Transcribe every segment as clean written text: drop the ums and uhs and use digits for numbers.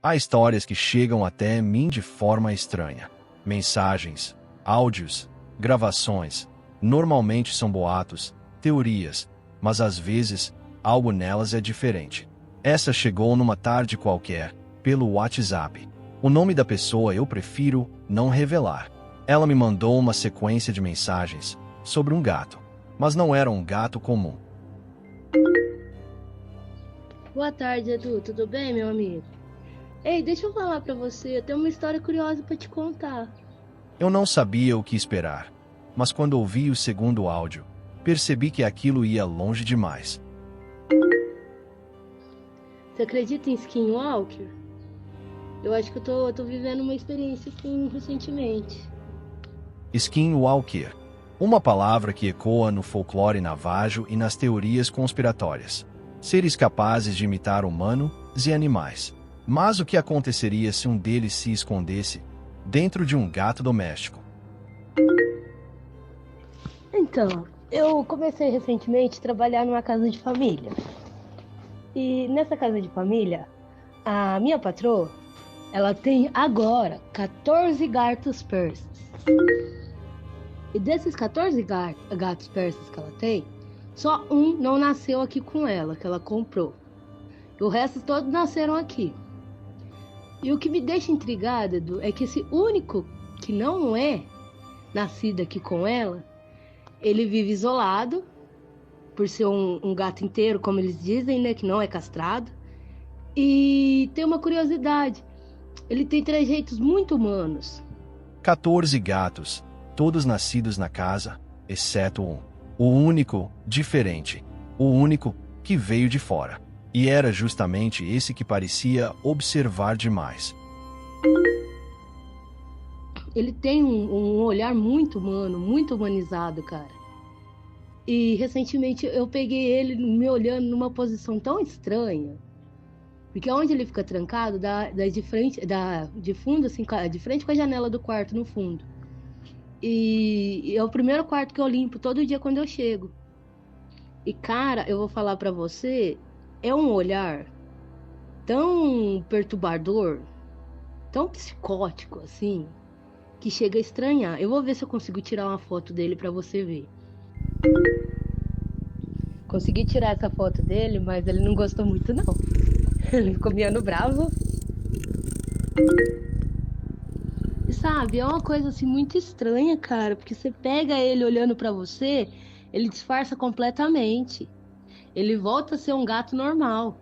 Há histórias que chegam até mim de forma estranha. Mensagens, áudios, gravações. Normalmente são boatos, teorias, mas às vezes, algo nelas é diferente. Essa chegou numa tarde qualquer, pelo WhatsApp. O nome da pessoa eu prefiro não revelar. Ela me mandou uma sequência de mensagens sobre um gato, mas não era um gato comum. Boa tarde, Edu. Tudo bem, meu amigo? Ei, deixa eu falar pra você, eu tenho uma história curiosa pra te contar. Eu não sabia o que esperar, mas quando ouvi o segundo áudio, percebi que aquilo ia longe demais. Você acredita em Skinwalker? Eu acho que eu tô vivendo uma experiência assim recentemente. Skinwalker, uma palavra que ecoa no folclore navajo e nas teorias conspiratórias. Seres capazes de imitar humanos e animais. Mas o que aconteceria se um deles se escondesse dentro de um gato doméstico? Então, eu comecei recentemente a trabalhar numa casa de família. E nessa casa de família, a minha patroa, ela tem agora 14 gatos persas. E desses 14 gatos persas que ela tem, só um não nasceu aqui com ela, que ela comprou. E o resto todos nasceram aqui. E o que me deixa intrigada, Edu, é que esse único que não é nascido aqui com ela, ele vive isolado, por ser um gato inteiro, como eles dizem, né, que não é castrado. E tem uma curiosidade, ele tem trejeitos muito humanos. 14 gatos, todos nascidos na casa, exceto um. O único diferente. O único que veio de fora. E era justamente esse que parecia observar demais. Ele tem um olhar muito humano, muito humanizado, cara. E recentemente eu peguei ele me olhando numa posição tão estranha. Porque onde ele fica trancado, dá de frente, de fundo, assim, de frente com a janela do quarto no fundo. E é o primeiro quarto que eu limpo todo dia quando eu chego. E, cara, eu vou falar pra você, é um olhar tão perturbador, tão psicótico, assim, que chega a estranhar. Eu vou ver se eu consigo tirar uma foto dele pra você ver. Consegui tirar essa foto dele, mas ele não gostou muito, não. Ele ficou meio bravo. E sabe, é uma coisa assim muito estranha, cara, porque você pega ele olhando pra você, ele disfarça completamente. Ele volta a ser um gato normal.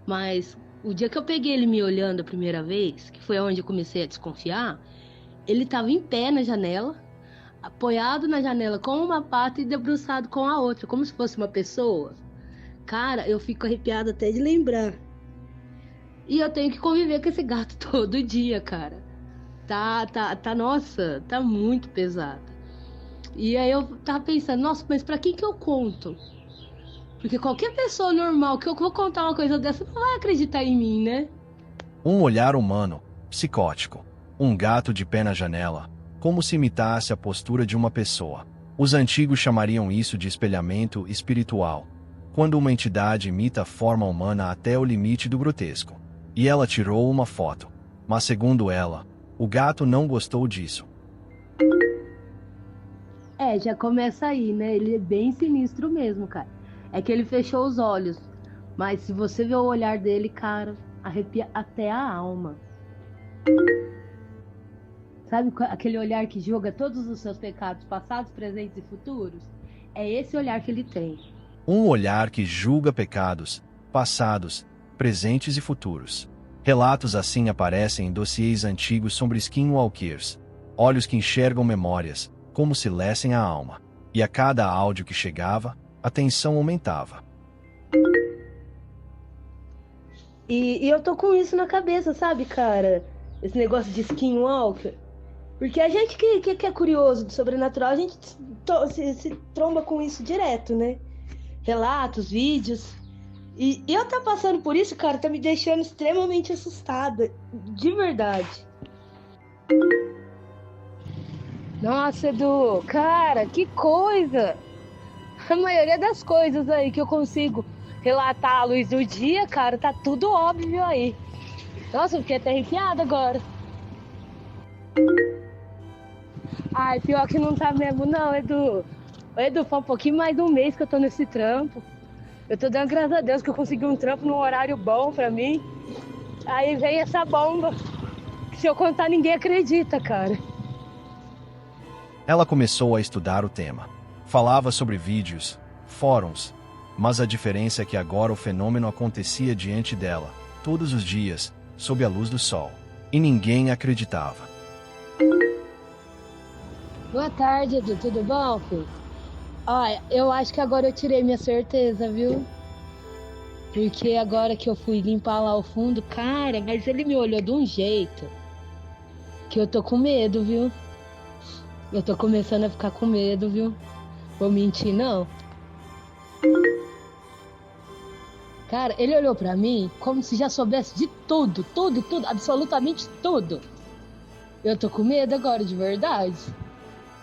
Mas o dia que eu peguei ele me olhando a primeira vez, que foi onde eu comecei a desconfiar, ele tava em pé na janela, apoiado na janela com uma pata e debruçado com a outra, como se fosse uma pessoa. Cara, eu fico arrepiada até de lembrar. E eu tenho que conviver com esse gato todo dia, cara. Nossa, tá muito pesado. E aí eu tava pensando, nossa, mas pra quem que eu conto? Porque qualquer pessoa normal que eu vou contar uma coisa dessa não vai acreditar em mim, né? Um olhar humano, psicótico. Um gato de pé na janela, como se imitasse a postura de uma pessoa. Os antigos chamariam isso de espelhamento espiritual, quando uma entidade imita a forma humana até o limite do grotesco. E ela tirou uma foto. Mas segundo ela, o gato não gostou disso. É, já começa aí, né? Ele é bem sinistro mesmo, cara. É que ele fechou os olhos. Mas se você ver o olhar dele, cara, arrepia até a alma. Sabe aquele olhar que julga todos os seus pecados passados, presentes e futuros? É esse olhar que ele tem. Um olhar que julga pecados, passados, presentes e futuros. Relatos assim aparecem em dossiês antigos sobre skinwalkers. Olhos que enxergam memórias, como se lessem a alma. E a cada áudio que chegava, a tensão aumentava. E eu tô com isso na cabeça, sabe, cara? Esse negócio de skinwalker. Porque a gente que é curioso do sobrenatural, a gente se tromba com isso direto, né? Relatos, vídeos. E eu tá passando por isso, cara, tá me deixando extremamente assustada. De verdade. Nossa, Edu, cara, que coisa! A maioria das coisas aí que eu consigo relatar à luz do dia, cara, tá tudo óbvio aí. Nossa, eu fiquei até arrepiada agora. Ai, pior que não tá mesmo não, Edu. Ô, Edu, faz um pouquinho mais de um mês que eu tô nesse trampo. Eu tô dando graças a Deus que eu consegui um trampo num horário bom pra mim. Aí vem essa bomba, que se eu contar ninguém acredita, cara. Ela começou a estudar o tema. Falava sobre vídeos, fóruns, mas a diferença é que agora o fenômeno acontecia diante dela, todos os dias, sob a luz do sol. E ninguém acreditava. Boa tarde, Edu. Tudo bom, filho? Olha, eu acho que agora eu tirei minha certeza, viu? Porque agora que eu fui limpar lá o fundo, cara, mas ele me olhou de um jeito que eu tô com medo, viu? Eu tô começando a ficar com medo, viu? Vou mentir, não. Cara, ele olhou pra mim como se já soubesse de tudo, tudo, tudo, absolutamente tudo. Eu tô com medo agora, de verdade.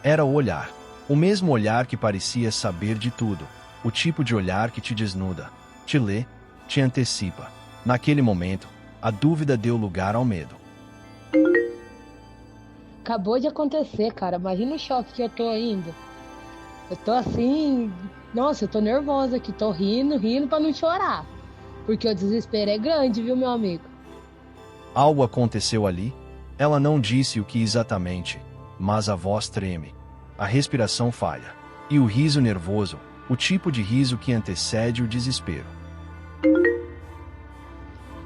Era o olhar. O mesmo olhar que parecia saber de tudo. O tipo de olhar que te desnuda, te lê, te antecipa. Naquele momento, a dúvida deu lugar ao medo. Acabou de acontecer, cara. Imagina o choque que eu tô ainda. Eu tô assim... Nossa, eu tô nervosa aqui. Tô rindo, rindo pra não chorar. Porque o desespero é grande, viu, meu amigo? Algo aconteceu ali. Ela não disse o que exatamente, mas a voz treme. A respiração falha. E o riso nervoso, o tipo de riso que antecede o desespero.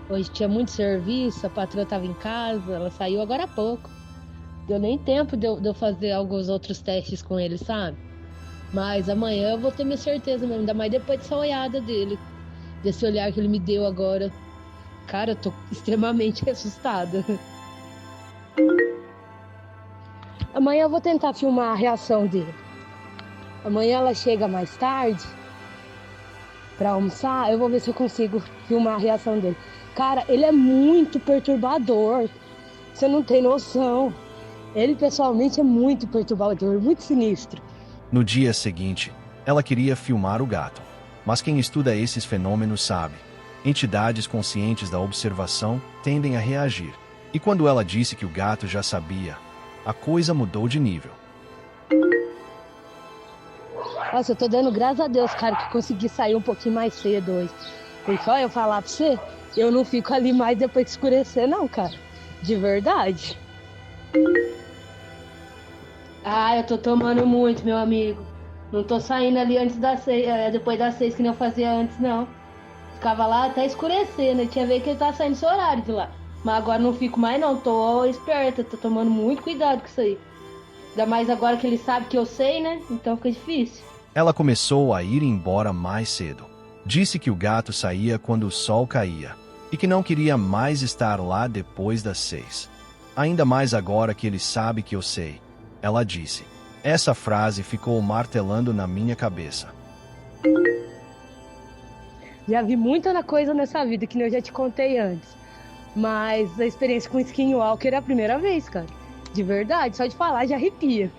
Hoje tinha muito serviço, a patroa tava em casa, ela saiu agora há pouco. Deu nem tempo de eu fazer alguns outros testes com ele, sabe? Mas amanhã eu vou ter minha certeza mesmo, ainda mais depois dessa olhada dele. Desse olhar que ele me deu agora. Cara, eu tô extremamente assustada. Amanhã eu vou tentar filmar a reação dele. Amanhã ela chega mais tarde pra almoçar, eu vou ver se eu consigo filmar a reação dele. Cara, ele é muito perturbador. Você não tem noção. Ele pessoalmente é muito perturbador, muito sinistro. No dia seguinte, ela queria filmar o gato. Mas quem estuda esses fenômenos sabe. Entidades conscientes da observação tendem a reagir. E quando ela disse que o gato já sabia, a coisa mudou de nível. Nossa, eu tô dando graças a Deus, cara, que consegui sair um pouquinho mais cedo hoje. Porque, olha, eu falar pra você, eu não fico ali mais depois que escurecer, não, cara. De verdade. Ah, eu tô tomando muito, meu amigo. Não tô saindo ali antes das 6, depois das 6 que nem eu fazia antes, não. Ficava lá até escurecer, né? Tinha ver que ele tá saindo esse horário de lá. Mas agora não fico mais, não. Tô esperta, tô tomando muito cuidado com isso aí. Ainda mais agora que ele sabe que eu sei, né? Então fica difícil. Ela começou a ir embora mais cedo. Disse que o gato saía quando o sol caía e que não queria mais estar lá depois das 6. Ainda mais agora que ele sabe que eu sei. Ela disse. Essa frase ficou martelando na minha cabeça. Já vi muita coisa nessa vida, que nem eu já te contei antes. Mas a experiência com Skinwalker é a primeira vez, cara. De verdade, só de falar já arrepia.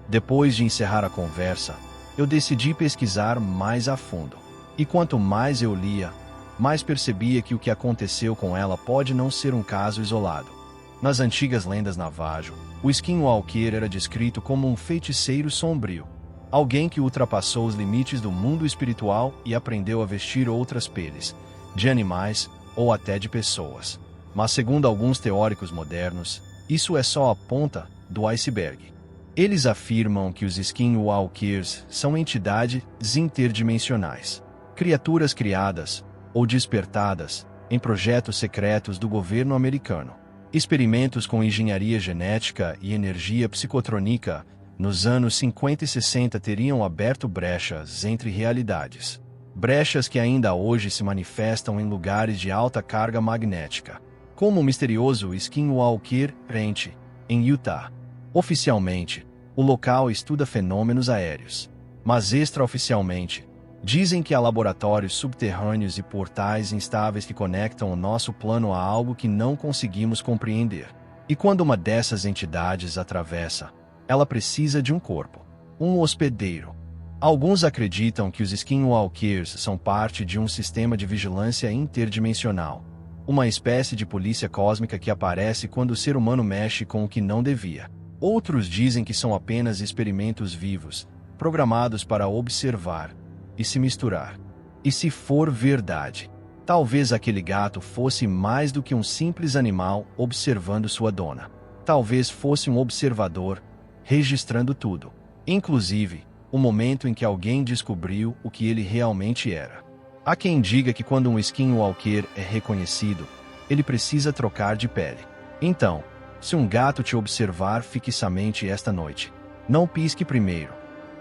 Depois de encerrar a conversa, eu decidi pesquisar mais a fundo. E quanto mais eu lia, mais percebia que o que aconteceu com ela pode não ser um caso isolado. Nas antigas lendas Navajo, o Skinwalker era descrito como um feiticeiro sombrio. Alguém que ultrapassou os limites do mundo espiritual e aprendeu a vestir outras peles, de animais ou até de pessoas. Mas segundo alguns teóricos modernos, isso é só a ponta do iceberg. Eles afirmam que os Skinwalkers são entidades interdimensionais, criaturas criadas ou despertadas em projetos secretos do governo americano. Experimentos com engenharia genética e energia psicotrônica nos anos 50 e 60 teriam aberto brechas entre realidades. Brechas que ainda hoje se manifestam em lugares de alta carga magnética, como o misterioso Skinwalker Ranch, em Utah. Oficialmente, o local estuda fenômenos aéreos, mas extraoficialmente, dizem que há laboratórios subterrâneos e portais instáveis que conectam o nosso plano a algo que não conseguimos compreender. E quando uma dessas entidades atravessa, ela precisa de um corpo, um hospedeiro. Alguns acreditam que os Skinwalkers são parte de um sistema de vigilância interdimensional, uma espécie de polícia cósmica que aparece quando o ser humano mexe com o que não devia. Outros dizem que são apenas experimentos vivos, programados para observar e se misturar. E se for verdade, talvez aquele gato fosse mais do que um simples animal observando sua dona. Talvez fosse um observador, registrando tudo, inclusive o momento em que alguém descobriu o que ele realmente era. Há quem diga que quando um skinwalker é reconhecido, ele precisa trocar de pele. Então, se um gato te observar fixamente esta noite, não pisque primeiro.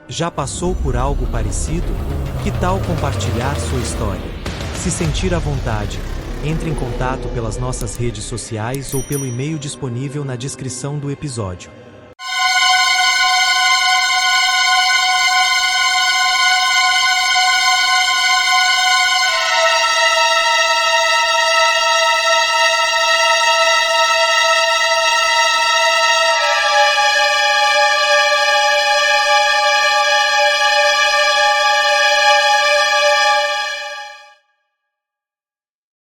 Já passou por algo parecido? Que tal compartilhar sua história? Se sentir à vontade, entre em contato pelas nossas redes sociais ou pelo e-mail disponível na descrição do episódio.